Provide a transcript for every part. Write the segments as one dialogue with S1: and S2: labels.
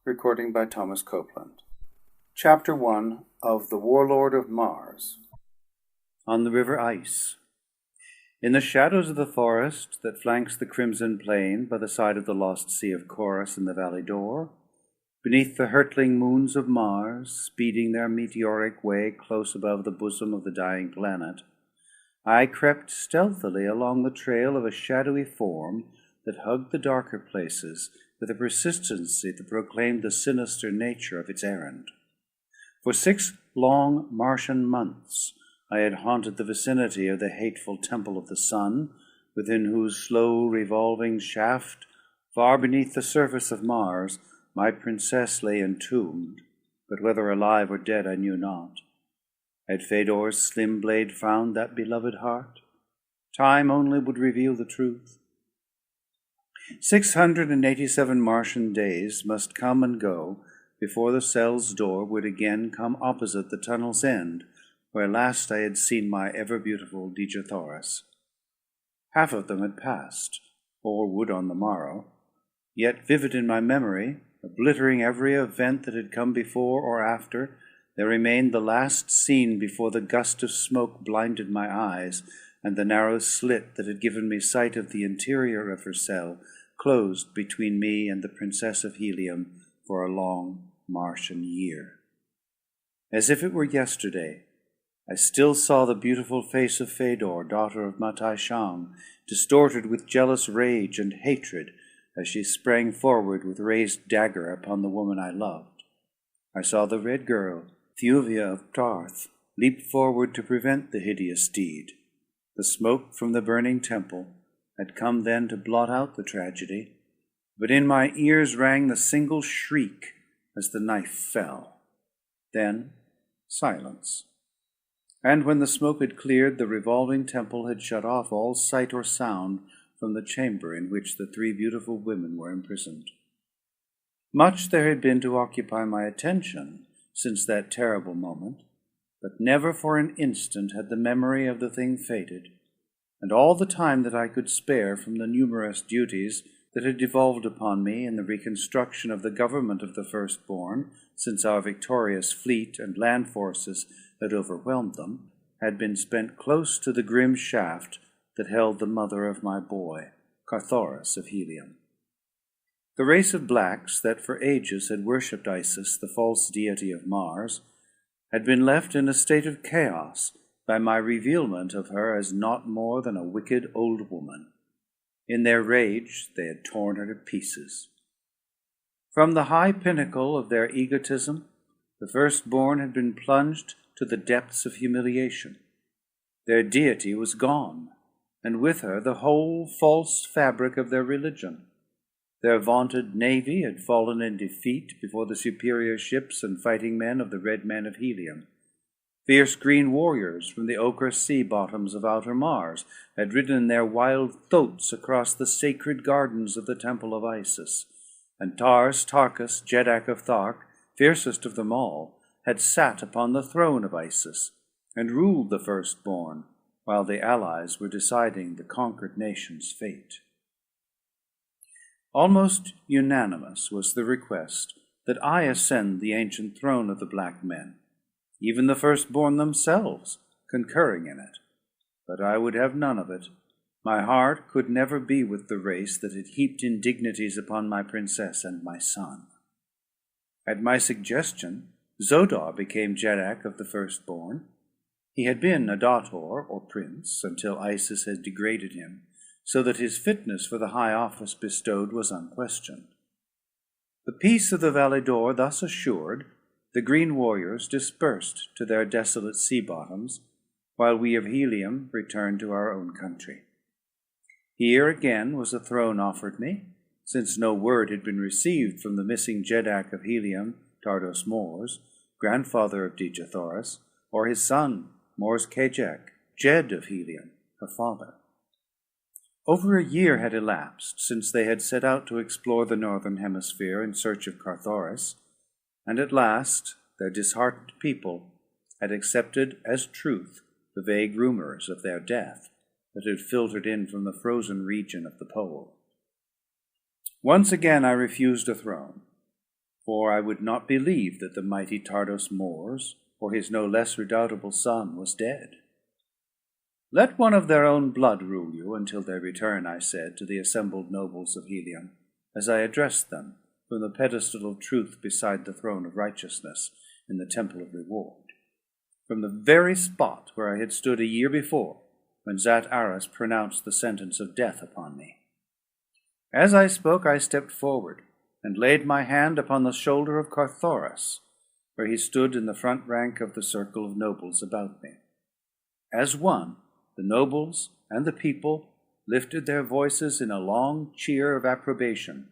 S1: Recording by Thomas Copeland. Chapter 1 of The Warlord of Mars. On the river Ice. In the shadows of the forest that flanks the crimson plain by the side of the lost sea of Chorus in the Valley Door, beneath the hurtling moons of Mars, speeding their meteoric way close above the bosom of the dying planet, I crept stealthily along the trail of a shadowy form that hugged the darker places with a persistency that proclaimed the sinister nature of its errand. For 6 long Martian months I had haunted the vicinity of the hateful Temple of the Sun, within whose slow revolving shaft, far beneath the surface of Mars, my princess lay entombed, but whether alive or dead I knew not. Had Fëdor's slim blade found that beloved heart? Time only would reveal the truth. 687 Martian days must come and go before the cell's door would again come opposite the tunnel's end, where last I had seen my ever-beautiful Dejathoris. Half of them had passed, or would on the morrow, yet vivid in my memory, obliterating every event that had come before or after, there remained the last scene before the gust of smoke blinded my eyes, and the narrow slit that had given me sight of the interior of her cell closed between me and the Princess of Helium for a long Martian year. As if it were yesterday, I still saw the beautiful face of Fëdor, daughter of Matai Shang, distorted with jealous rage and hatred as she sprang forward with raised dagger upon the woman I loved. I saw the red girl, Thuvia of Tarth, leap forward to prevent the hideous deed. The smoke from the burning temple had come then to blot out the tragedy, but in my ears rang the single shriek as the knife fell. Then silence. And when the smoke had cleared, the revolving temple had shut off all sight or sound from the chamber in which the 3 beautiful women were imprisoned. Much there had been to occupy my attention since that terrible moment, but never for an instant had the memory of the thing faded, and all the time that I could spare from the numerous duties that had devolved upon me in the reconstruction of the government of the firstborn, since our victorious fleet and land forces had overwhelmed them, had been spent close to the grim shaft that held the mother of my boy, Carthoris of Helium. The race of blacks that for ages had worshipped Isis, the false deity of Mars, had been left in a state of chaos by my revealment of her as naught more than a wicked old woman. In their rage they had torn her to pieces. From the high pinnacle of their egotism, the firstborn had been plunged to the depths of humiliation. Their deity was gone, and with her the whole false fabric of their religion. Their vaunted navy had fallen in defeat before the superior ships and fighting men of the Red Men of Helium. Fierce green warriors from the ochre sea bottoms of outer Mars had ridden their wild thoats across the sacred gardens of the Temple of Isis, and Tarkus, Jeddak of Thark, fiercest of them all, had sat upon the throne of Isis and ruled the firstborn, while the allies were deciding the conquered nation's fate. Almost unanimous was the request that I ascend the ancient throne of the black men, even the firstborn themselves concurring in it. But I would have none of it. My heart could never be with the race that had heaped indignities upon my princess and my son. At my suggestion, Zodar became Jeddak of the firstborn. He had been a dator, or prince, until Isis had degraded him, so that his fitness for the high office bestowed was unquestioned. The peace of the Valley Door thus assured, the green warriors dispersed to their desolate sea bottoms, while we of Helium returned to our own country. Here again was a throne offered me, since no word had been received from the missing Jeddak of Helium, Tardos Mors, grandfather of Dejathoris, or his son, Mors Kajak, Jed of Helium, her father. Over a year had elapsed since they had set out to explore the northern hemisphere in search of Carthoris, and at last their disheartened people had accepted as truth the vague rumors of their death that had filtered in from the frozen region of the pole. Once again I refused a throne, for I would not believe that the mighty Tardos Mors, or his no less redoubtable son, was dead. "Let one of their own blood rule you until their return," I said to the assembled nobles of Helium, as I addressed them from the pedestal of truth beside the throne of righteousness in the temple of reward, from the very spot where I had stood a year before, when Zat Aras pronounced the sentence of death upon me. As I spoke, I stepped forward and laid my hand upon the shoulder of Carthoris, where he stood in the front rank of the circle of nobles about me. As one, the nobles and the people lifted their voices in a long cheer of approbation.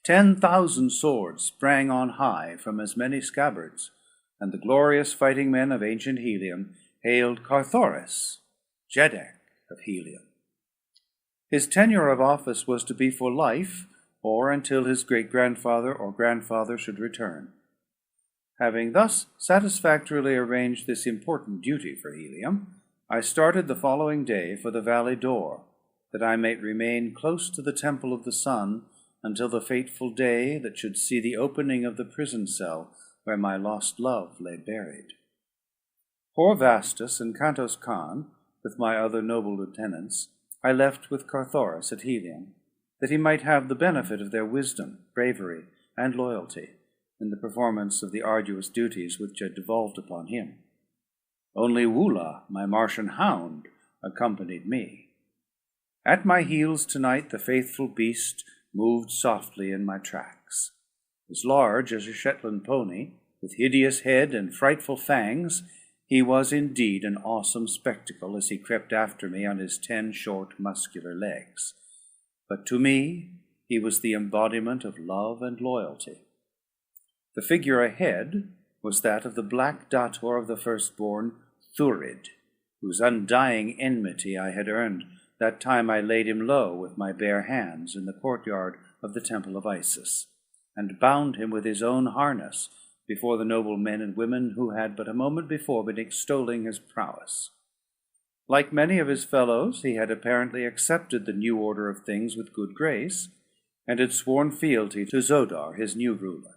S1: 10,000 swords sprang on high from as many scabbards, and the glorious fighting men of ancient Helium hailed Carthoris, Jeddak of Helium. His tenure of office was to be for life, or until his great-grandfather or grandfather should return. Having thus satisfactorily arranged this important duty for Helium, I started the following day for the valley door, that I might remain close to the temple of the sun until the fateful day that should see the opening of the prison cell where my lost love lay buried. Poor Vastus and Cantos Khan, with my other noble lieutenants, I left with Carthoris at Helium, that he might have the benefit of their wisdom, bravery, and loyalty in the performance of the arduous duties which had devolved upon him. Only Wula, my Martian hound, accompanied me. At my heels tonight the faithful beast moved softly in my tracks. As large as a Shetland pony, with hideous head and frightful fangs, he was indeed an awesome spectacle as he crept after me on his 10 short muscular legs. But to me he was the embodiment of love and loyalty. The figure ahead was that of the black dator of the firstborn, Thurid, whose undying enmity I had earned that time I laid him low with my bare hands in the courtyard of the temple of Isis, and bound him with his own harness before the noble men and women who had but a moment before been extolling his prowess. Like many of his fellows, he had apparently accepted the new order of things with good grace, and had sworn fealty to Zodar, his new ruler.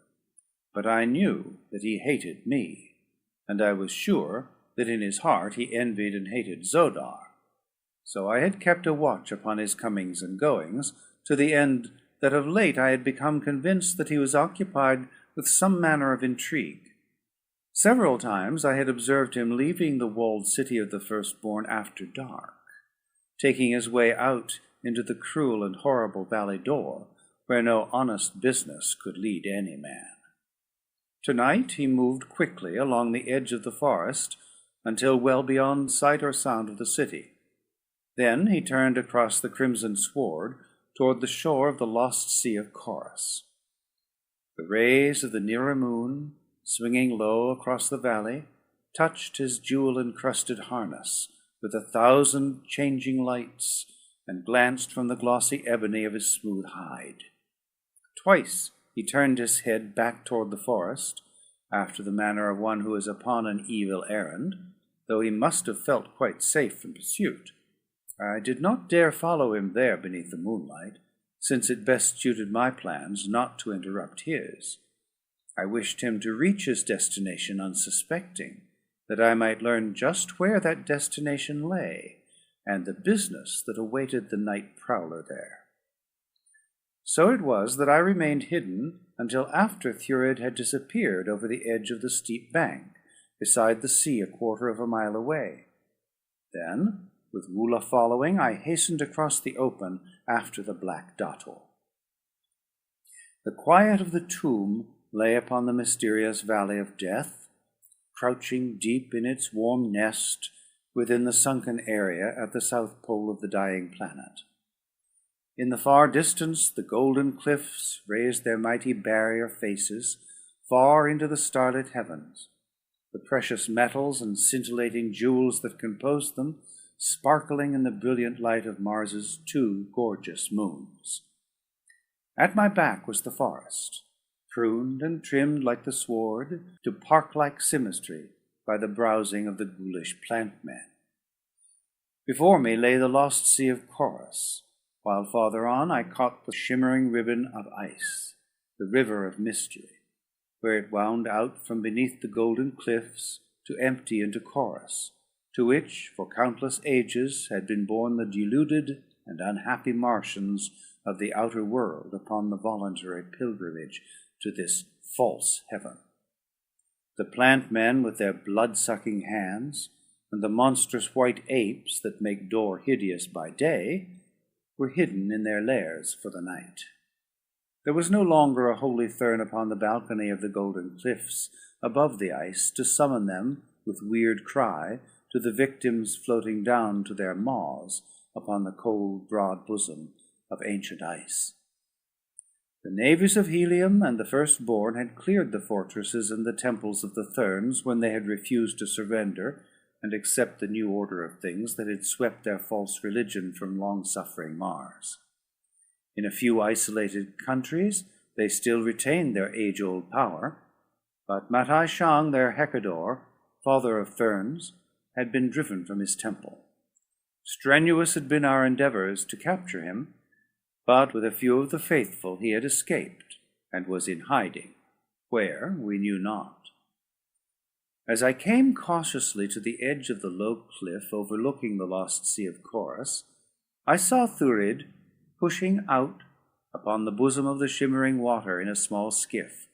S1: But I knew that he hated me, and I was sure that in his heart he envied and hated Zodar. So I had kept a watch upon his comings and goings, to the end that of late I had become convinced that he was occupied with some manner of intrigue. Several times I had observed him leaving the walled city of the firstborn after dark, taking his way out into the cruel and horrible valley door, where no honest business could lead any man. Tonight he moved quickly along the edge of the forest until well beyond sight or sound of the city. Then he turned across the crimson sward toward the shore of the lost sea of Chorus. The rays of the nearer moon, swinging low across the valley, touched his jewel-encrusted harness with 1,000 changing lights, and glanced from the glossy ebony of his smooth hide. Twice he turned his head back toward the forest, after the manner of one who is upon an evil errand, though he must have felt quite safe from pursuit. I did not dare follow him there beneath the moonlight, since it best suited my plans not to interrupt his. I wished him to reach his destination unsuspecting, that I might learn just where that destination lay, and the business that awaited the night prowler there. So it was that I remained hidden until after Thurid had disappeared over the edge of the steep bank, beside the sea a quarter of a mile away. Then, with Wula following, I hastened across the open after the black dator. The quiet of the tomb lay upon the mysterious valley of death, crouching deep in its warm nest within the sunken area at the south pole of the dying planet. In the far distance, the golden cliffs raised their mighty barrier faces far into the starlit heavens, the precious metals and scintillating jewels that composed them sparkling in the brilliant light of Mars's 2 gorgeous moons. At my back was the forest, pruned and trimmed like the sward to park-like symmetry by the browsing of the ghoulish plant-men. Before me lay the lost sea of Chorus, while farther on I caught the shimmering ribbon of ice. the river of mystery, where it wound out from beneath the golden cliffs to empty into Chorus, to which, for countless ages, had been borne the deluded and unhappy Martians of the outer world upon the voluntary pilgrimage to this false heaven. The plant men with their blood-sucking hands, and the monstrous white apes that make Dor hideous by day, were hidden in their lairs for the night. There was no longer a holy Thurn upon the balcony of the golden cliffs above the ice to summon them with weird cry to the victims floating down to their maws upon the cold, broad bosom of ancient ice. The navies of Helium and the firstborn had cleared the fortresses and the temples of the Thurns when they had refused to surrender and accept the new order of things that had swept their false religion from long-suffering Mars. In a few isolated countries, they still retained their age-old power, but Matai Shang, their Hecador, father of Thurns, had been driven from his temple. Strenuous had been our endeavors to capture him, but with a few of the faithful he had escaped and was in hiding, where we knew not. As I came cautiously to the edge of the low cliff overlooking the lost sea of Chorus, I saw Thurid pushing out upon the bosom of the shimmering water in a small skiff,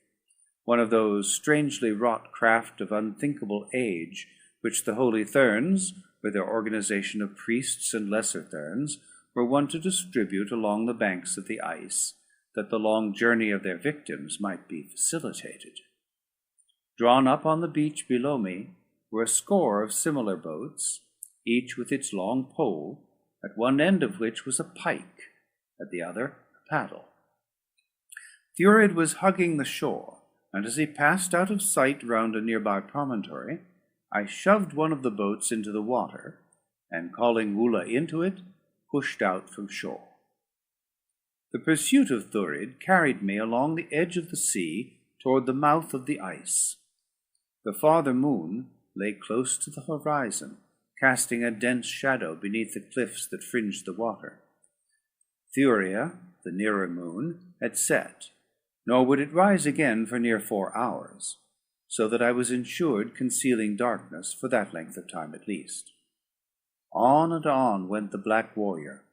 S1: one of those strangely wrought craft of unthinkable age which the Holy Thurns, with their organization of priests and lesser Thurns, were wont to distribute along the banks of the ice, that the long journey of their victims might be facilitated. Drawn up on the beach below me were a score of similar boats, each with its long pole, at one end of which was a pike, at the other a paddle. Thurid was hugging the shore, and as he passed out of sight round a nearby promontory, I shoved one of the boats into the water, and calling Wula into it, pushed out from shore. The pursuit of Thurid carried me along the edge of the sea toward the mouth of the ice. The farther moon lay close to the horizon, casting a dense shadow beneath the cliffs that fringed the water. Thuria, the nearer moon, had set, nor would it rise again for near 4 hours, so that I was ensured concealing darkness for that length of time at least. On and on went the black warrior.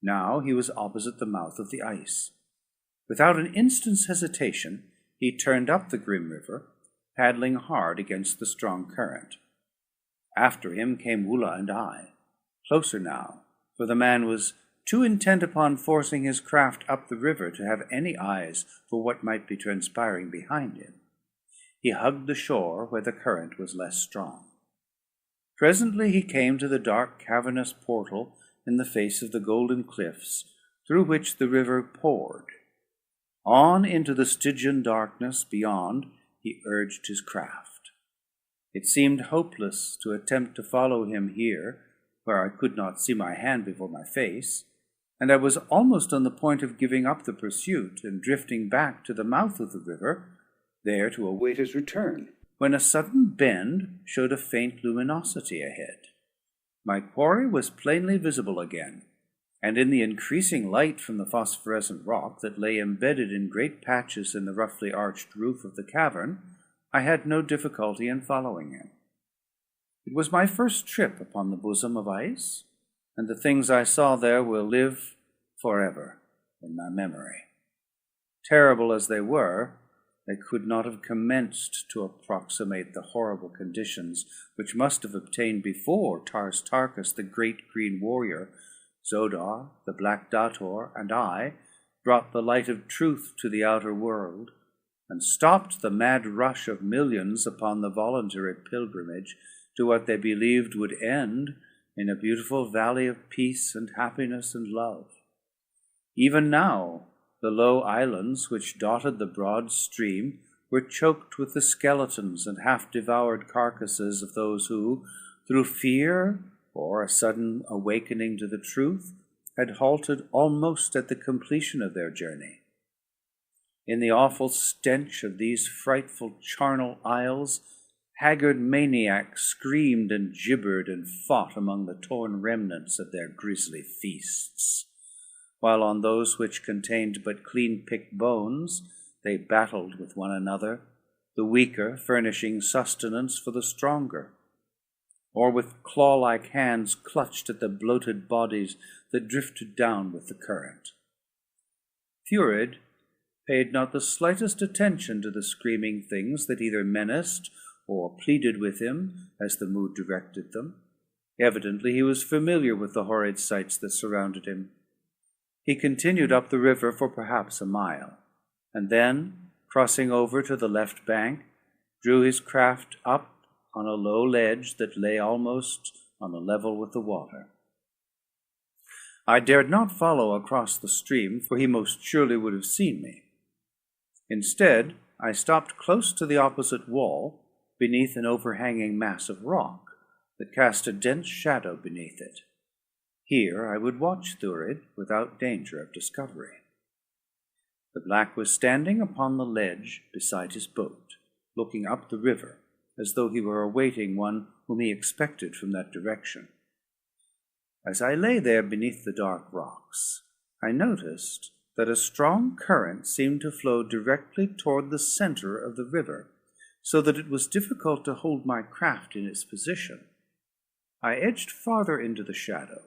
S1: Now he was opposite the mouth of the ice. Without an instant's hesitation, he turned up the grim river, paddling hard against the strong current. After him came Wula and I, closer now, for the man was too intent upon forcing his craft up the river to have any eyes for what might be transpiring behind him. He hugged the shore where the current was less strong. Presently he came to the dark cavernous portal in the face of the golden cliffs, through which the river poured. On into the Stygian darkness beyond he urged his craft. It seemed hopeless to attempt to follow him here, where I could not see my hand before my face, and I was almost on the point of giving up the pursuit and drifting back to the mouth of the river, there to await his return, when a sudden bend showed a faint luminosity ahead. My quarry was plainly visible again, and in the increasing light from the phosphorescent rock that lay embedded in great patches in the roughly arched roof of the cavern, I had no difficulty in following him. It was my first trip upon the bosom of ice, and the things I saw there will live forever in my memory. Terrible as they were, they could not have commenced to approximate the horrible conditions which must have obtained before Tars Tarkas, the great green warrior, Zodar, the black Dator, and I brought the light of truth to the outer world, and stopped the mad rush of millions upon the voluntary pilgrimage to what they believed would end in a beautiful valley of peace and happiness and love. Even now, the low islands which dotted the broad stream were choked with the skeletons and half-devoured carcasses of those who, through fear or a sudden awakening to the truth, had halted almost at the completion of their journey. In the awful stench of these frightful charnel isles, haggard maniacs screamed and gibbered and fought among the torn remnants of their grisly feasts, while on those which contained but clean-picked bones They battled with one another, the weaker furnishing sustenance for the stronger, or with claw-like hands clutched at the bloated bodies that drifted down with the current. Thurid paid not the slightest attention to the screaming things that either menaced or pleaded with him as the mood directed them. Evidently he was familiar with the horrid sights that surrounded him. He continued up the river for perhaps a mile, and then, crossing over to the left bank, drew his craft up on a low ledge that lay almost on a level with the water. I dared not follow across the stream, for he most surely would have seen me. Instead, I stopped close to the opposite wall, beneath an overhanging mass of rock that cast a dense shadow beneath it. Here I would watch Thurid without danger of discovery. The black was standing upon the ledge beside his boat, looking up the river, as though he were awaiting one whom he expected from that direction. As I lay there beneath the dark rocks, I noticed that a strong current seemed to flow directly toward the center of the river, so that it was difficult to hold my craft in its position. I edged farther into the shadow,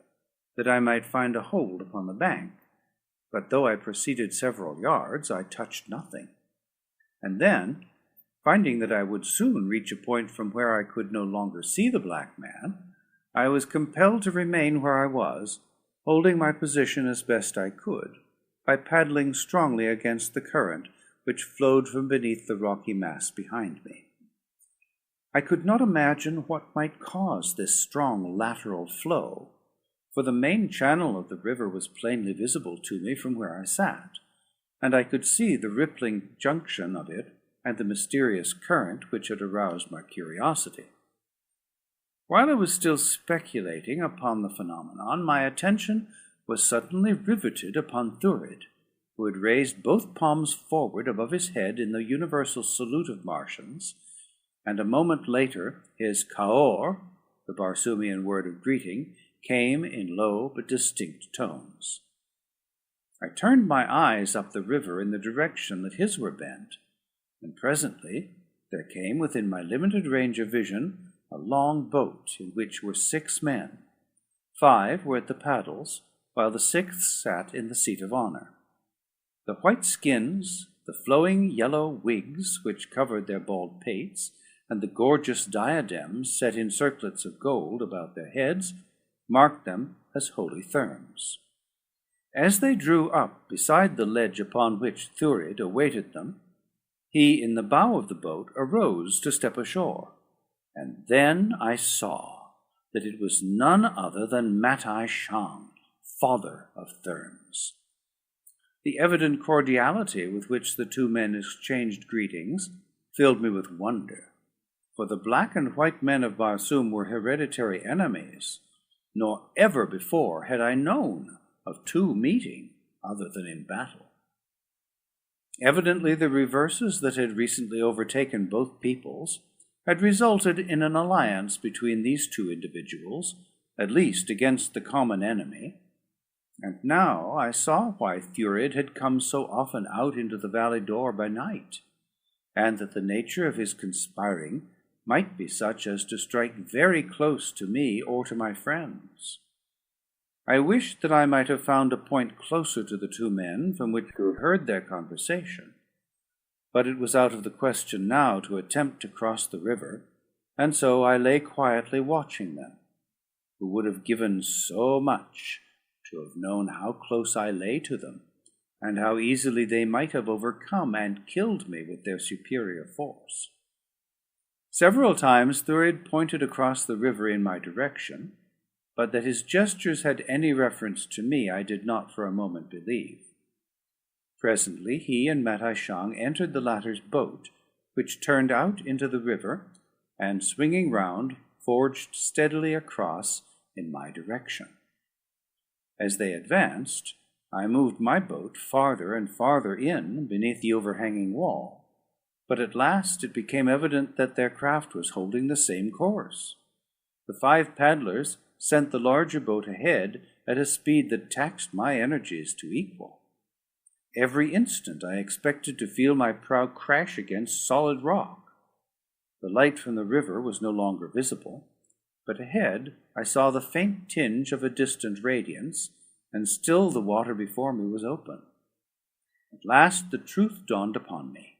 S1: that I might find a hold upon the bank, but though I proceeded several yards, I touched nothing. And then, finding that I would soon reach a point from where I could no longer see the black man, I was compelled to remain where I was, holding my position as best I could, by paddling strongly against the current which flowed from beneath the rocky mass behind me. I could not imagine what might cause this strong lateral flow, for the main channel of the river was plainly visible to me from where I sat, and I could see the rippling junction of it and the mysterious current which had aroused my curiosity. While I was still speculating upon the phenomenon, my attention was suddenly riveted upon Thurid, who had raised both palms forward above his head in the universal salute of Martians, and a moment later his kaor, the Barsoomian word of greeting, came in low but distinct tones. I turned my eyes up the river in the direction that his were bent, and presently there came within my limited range of vision a long boat in which were 6 men. 5 were at the paddles, while the 6th sat in the seat of honor. The white skins, the flowing yellow wigs which covered their bald pates, and the gorgeous diadems set in circlets of gold about their heads, marked them as holy therms. As they drew up beside the ledge upon which Thurid awaited them, he in the bow of the boat arose to step ashore, and then I saw that it was none other than Matai Shang, father of Therms. The evident cordiality with which the 2 men exchanged greetings filled me with wonder, for the black and white men of Barsoom were hereditary enemies, nor ever before had I known of 2 meeting other than in battle. Evidently the reverses that had recently overtaken both peoples had resulted in an alliance between these 2 individuals, at least against the common enemy, and now I saw why Thurid had come so often out into the valley door by night, and that the nature of his conspiring might be such as to strike very close to me or to my friends. I wished that I might have found a point closer to the 2 men from which to have heard their conversation, but it was out of the question now to attempt to cross the river, and so I lay quietly watching them, who would have given so much to have known how close I lay to them, and how easily they might have overcome and killed me with their superior force. Several times Thurid pointed across the river in my direction, but that his gestures had any reference to me I did not for a moment believe. Presently he and Matai Shang entered the latter's boat, which turned out into the river, and swinging round, forged steadily across in my direction. As they advanced, I moved my boat farther and farther in beneath the overhanging wall, but at last it became evident that their craft was holding the same course. The 5 paddlers sent the larger boat ahead at a speed that taxed my energies to equal. Every instant I expected to feel my prow crash against solid rock. The light from the river was no longer visible, but ahead I saw the faint tinge of a distant radiance, and still the water before me was open. At last the truth dawned upon me.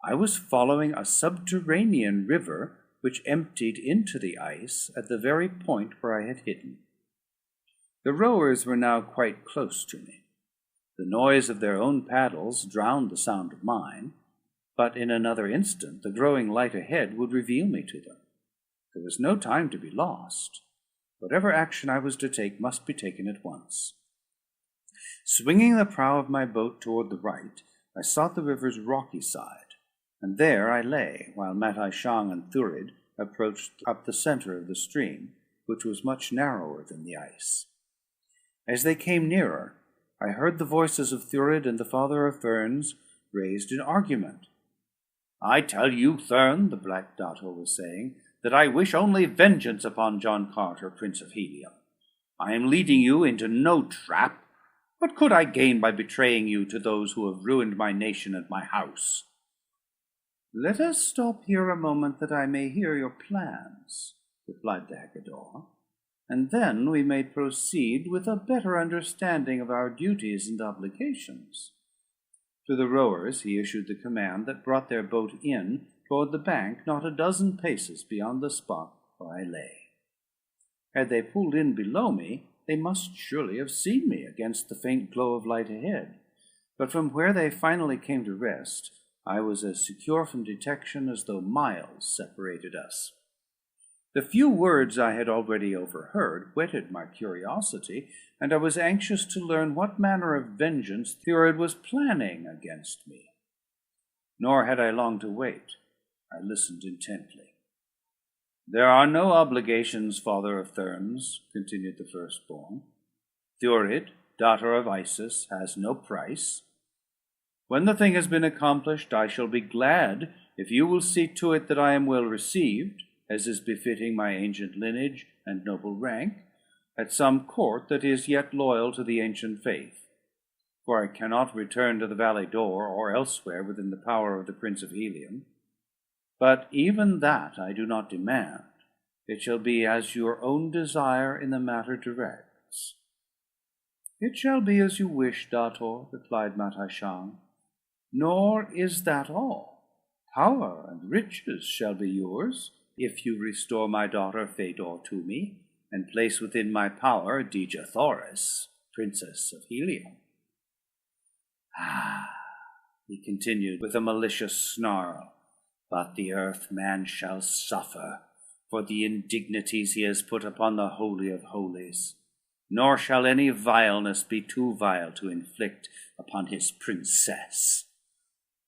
S1: I was following a subterranean river which emptied into the ice at the very point where I had hidden. The rowers were now quite close to me. The noise of their own paddles drowned the sound of mine, but in another instant the growing light ahead would reveal me to them. There was no time to be lost. Whatever action I was to take must be taken at once. Swinging the prow of my boat toward the right, I sought the river's rocky side, and there I lay, while Matai Shang and Thurid approached up the center of the stream, which was much narrower than the ice. As they came nearer, I heard the voices of Thurid and the father of Ferns raised in argument. "I tell you, Thurn," the Black Dato was saying, "that I wish only vengeance upon John Carter, Prince of Helium. I am leading you into no trap. What could I gain by betraying you to those who have ruined my nation and my house?" "Let us stop here a moment that I may hear your plans," replied the Hecador, "and then we may proceed with a better understanding of our duties and obligations." To the rowers he issued the command that brought their boat in toward the bank not a dozen paces beyond the spot where I lay. Had they pulled in below me, they must surely have seen me against the faint glow of light ahead, but from where they finally came to rest, I was as secure from detection as though miles separated us. The few words I had already overheard whetted my curiosity, and I was anxious to learn what manner of vengeance Thurid was planning against me. Nor had I long to wait. I listened intently. "There are no obligations, Father of Therns," continued the firstborn. "Thurid, daughter of Isis, has no price. When the thing has been accomplished, I shall be glad if you will see to it that I am well received, as is befitting my ancient lineage and noble rank, at some court that is yet loyal to the ancient faith. For I cannot return to the Valley Door or elsewhere within the power of the Prince of Helium. But even that I do not demand. It shall be as your own desire in the matter directs." "It shall be as you wish, Dator," replied Matai Shang. "Nor is that all. Power and riches shall be yours, if you restore my daughter Fedor to me, and place within my power Dija Thoris, Princess of Helium." "Ah," he continued with a malicious snarl, "but the earth-man shall suffer for the indignities he has put upon the Holy of Holies, nor shall any vileness be too vile to inflict upon his princess.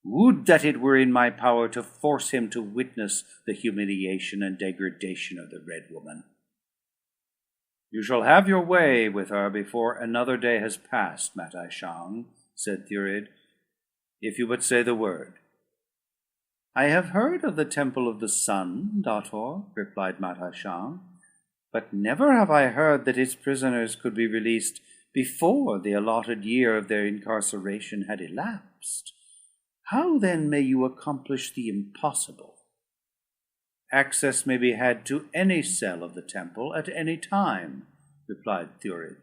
S1: Would that it were in my power to force him to witness the humiliation and degradation of the Red Woman." "You shall have your way with her before another day has passed, Matai Shang," said Thurid, "if you but say the word." "I have heard of the Temple of the Sun, Dator," replied Matai Shang, "but never have I heard that its prisoners could be released before the allotted year of their incarceration had elapsed. How then may you accomplish the impossible?" "Access may be had to any cell of the temple at any time," replied Thurid.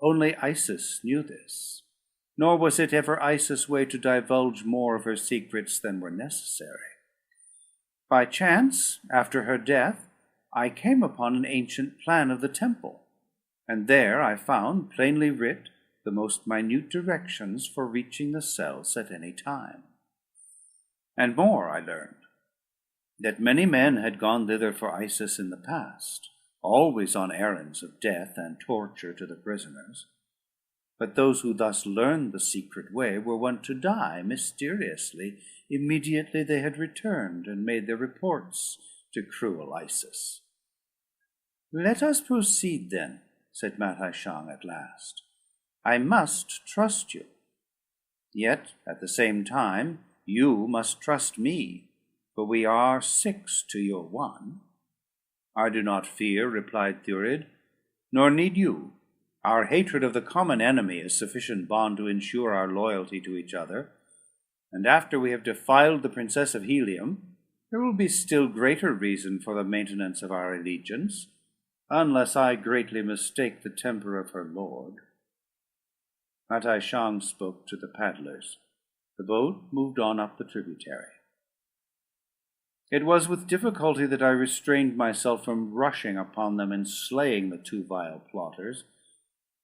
S1: "Only Isis knew this, nor was it ever Isis' way to divulge more of her secrets than were necessary. By chance, after her death, I came upon an ancient plan of the temple, and there I found plainly writ the most minute directions for reaching the cells at any time. And more I learned, that many men had gone thither for Isis in the past, always on errands of death and torture to the prisoners. But those who thus learned the secret way were wont to die mysteriously immediately they had returned and made their reports to cruel Isis." "Let us proceed then," said Matai Shang at last. "I must trust you. Yet, at the same time, you must trust me, for we are 6 to your 1. "I do not fear," replied Thurid, "nor need you. Our hatred of the common enemy is sufficient bond to ensure our loyalty to each other, and after we have defiled the Princess of Helium, there will be still greater reason for the maintenance of our allegiance, unless I greatly mistake the temper of her lord." Matai Shang spoke to the paddlers. The boat moved on up the tributary. It was with difficulty that I restrained myself from rushing upon them and slaying the two vile plotters,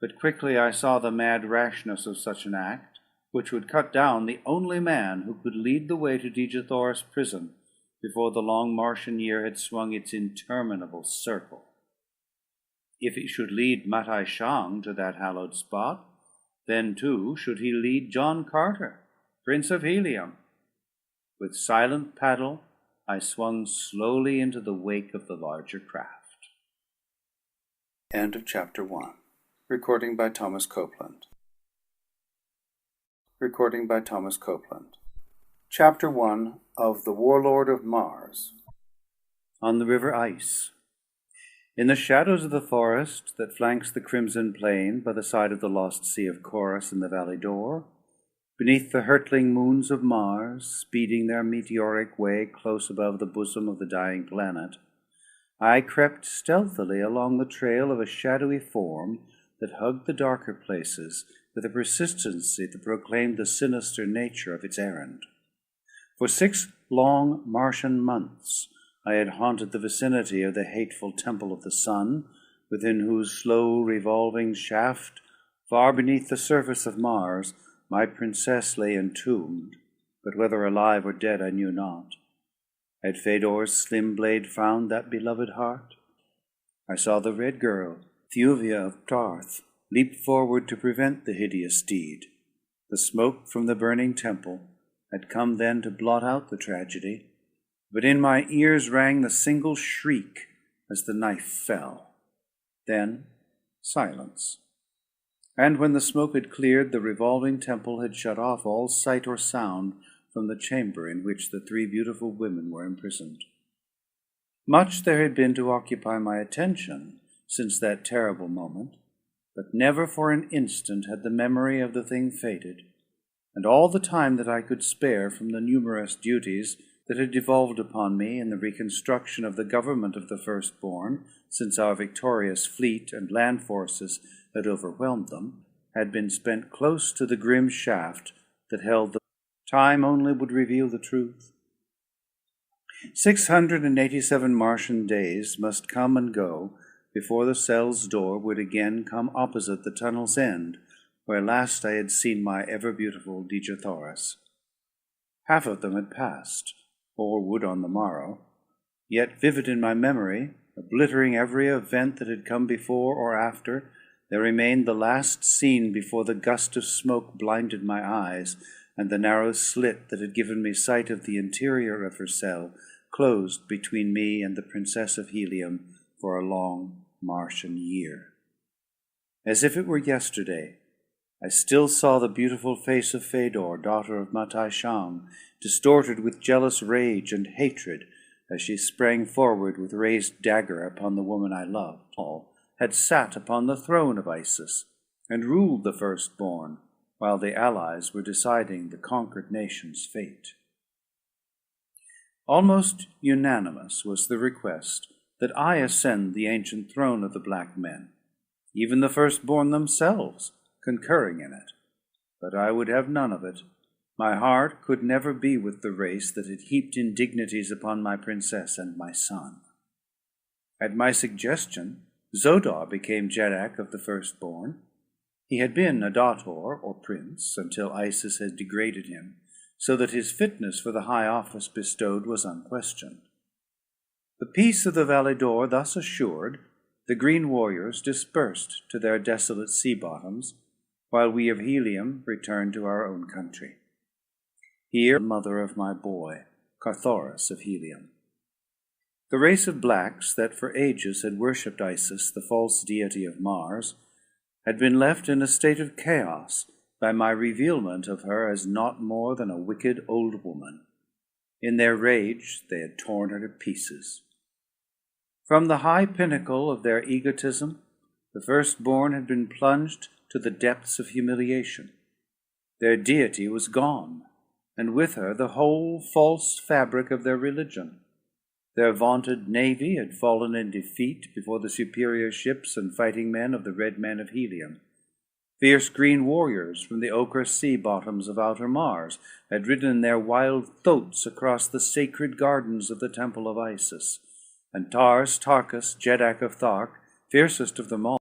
S1: but quickly I saw the mad rashness of such an act, which would cut down the only man who could lead the way to Dejathoris prison before the long Martian year had swung its interminable circle. If it should lead Matai Shang to that hallowed spot, then too should he lead John Carter, Prince of Helium. With silent paddle, I swung slowly into the wake of the larger craft. End of Chapter 1. Recording by Thomas Copeland. Chapter 1 of The Warlord of Mars. On the river Ice. In the shadows of the forest that flanks the crimson plain by the side of the lost sea of Chorus in the Valley d'Or, beneath the hurtling moons of Mars, speeding their meteoric way close above the bosom of the dying planet, I crept stealthily along the trail of a shadowy form that hugged the darker places with a persistency that proclaimed the sinister nature of its errand. For 6 long Martian months I had haunted the vicinity of the hateful Temple of the Sun, within whose slow revolving shaft, far beneath the surface of Mars, my princess lay entombed, but whether alive or dead I knew not. Had Fedor's slim blade found that beloved heart? I saw the red girl, Thuvia of Tarth, leap forward to prevent the hideous deed. The smoke from the burning temple had come then to blot out the tragedy, but in my ears rang the single shriek as the knife fell. Then silence. And when the smoke had cleared, the revolving temple had shut off all sight or sound from the chamber in which the 3 beautiful women were imprisoned. Much there had been to occupy my attention since that terrible moment, but never for an instant had the memory of the thing faded, and all the time that I could spare from the numerous duties that had devolved upon me in the reconstruction of the government of the firstborn, since our victorious fleet and land forces had overwhelmed them, had been spent close to the grim shaft that held the time only would reveal the truth. 687 Martian days must come and go before the cell's door would again come opposite the tunnel's end, where last I had seen my ever-beautiful Dejathoris. Half of them had passed, or would on the morrow, yet vivid in my memory, obliterating every event that had come before or after, there remained the last scene before the gust of smoke blinded my eyes, and the narrow slit that had given me sight of the interior of her cell closed between me and the Princess of Helium for a long Martian year. As if it were yesterday, I still saw the beautiful face of Fedor, daughter of Matai Shang, distorted with jealous rage and hatred as she sprang forward with raised dagger upon the woman I loved. All had sat upon the throne of Isis and ruled the firstborn, while the allies were deciding the conquered nation's fate. Almost unanimous was the request that I ascend the ancient throne of the black men, even the firstborn themselves concurring in it. But I would have none of it. My heart could never be with the race that had heaped indignities upon my princess and my son. At my suggestion, Zodar became Jeddak of the firstborn. He had been a dator, or prince, until Isis had degraded him, so that his fitness for the high office bestowed was unquestioned. The peace of the Valley d'Or thus assured, the green warriors dispersed to their desolate sea bottoms, while we of Helium returned to our own country. Here, the mother of my boy, Carthoris of Helium. The race of blacks that for ages had worshipped Isis, the false deity of Mars, had been left in a state of chaos by my revealment of her as naught more than a wicked old woman. In their rage they had torn her to pieces. From the high pinnacle of their egotism, The firstborn had been plunged to the depths of humiliation. Their deity was gone, and with her the whole false fabric of their religion. Their vaunted navy had fallen in defeat before the superior ships and fighting men of the Red Men of Helium. Fierce green warriors from the ochre sea bottoms of outer Mars had ridden their wild thoats across the sacred gardens of the temple of Isis, and Tarkas, Jeddak of Thark, fiercest of them all,